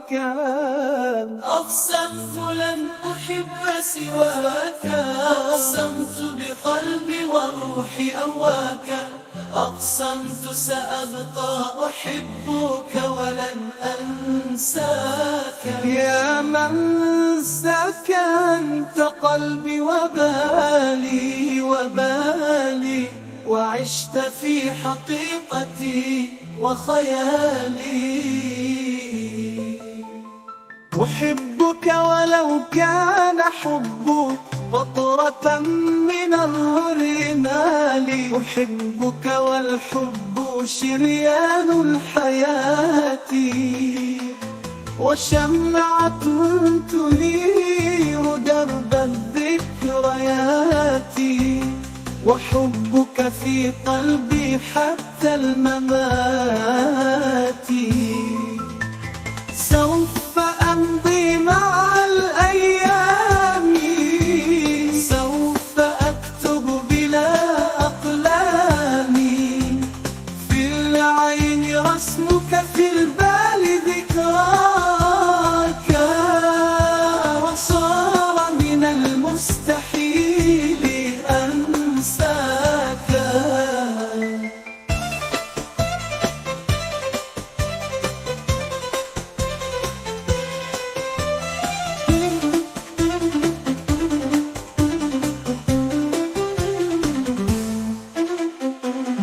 كان. أقسمت لن أحب سواك، أقسمت بقلبي وروحي أواك، أقسمت سأبقى أحبك ولن أنساك. يا من سكنت قلبي وبالي وعشت في حقيقتي وخيالي. أحبك ولو كان حبك قطرة من الرمال، أحبك والحب شريان الحياة، وشمعة تنير درب الذكريات، وحبك في قلبي حتى الممات. سوف أمضي مع الأيام، سوف أكتب بلا أقلام، في العين رسمك في البال ذكراك، وصار من المستحيل أنساك.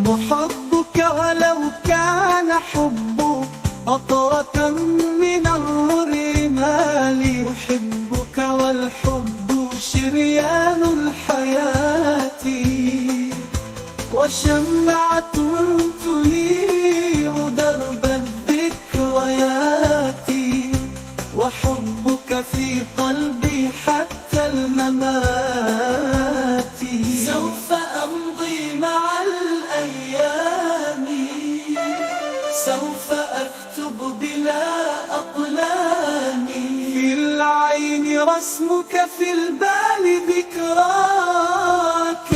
أحبك ولو كان حبك قطرة من الرمال، أحبك والحب شريان الحياة، وشمعة تنير درب الذكريات، وحبك في قلبي حتى الممات. سوف أمضي مع الأيام، سوف أكتب بلا أقلام، في العين رسمك في البال ذكراك،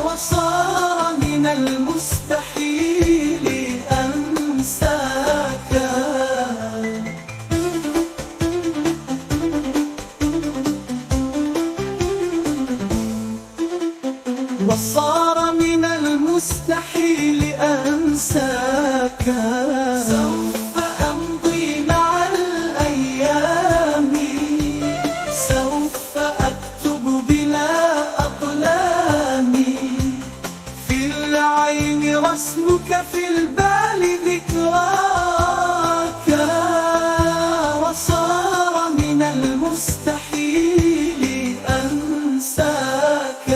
وصار من المستحيل أنساك. وصار من المستحيل أنساك. سوف أمضي مع الأيام، سوف أكتب بلا أقلام، في العين رسمك في البال ذكراك، وصار من المستحيل أنساك.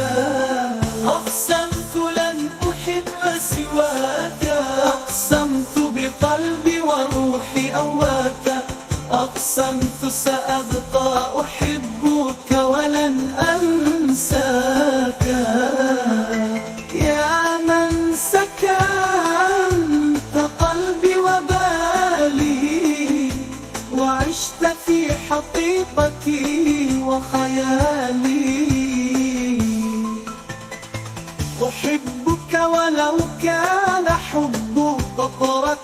أقسمت لن أحب سواك، أقسمت بقلبي وروحي أواك، أقسمت سأبقى أحبك ولن أنساك. يا من سكنت قلبي وبالي وعشت في حقيقتي وخيالي. أحبك ولو كان حبك قطرة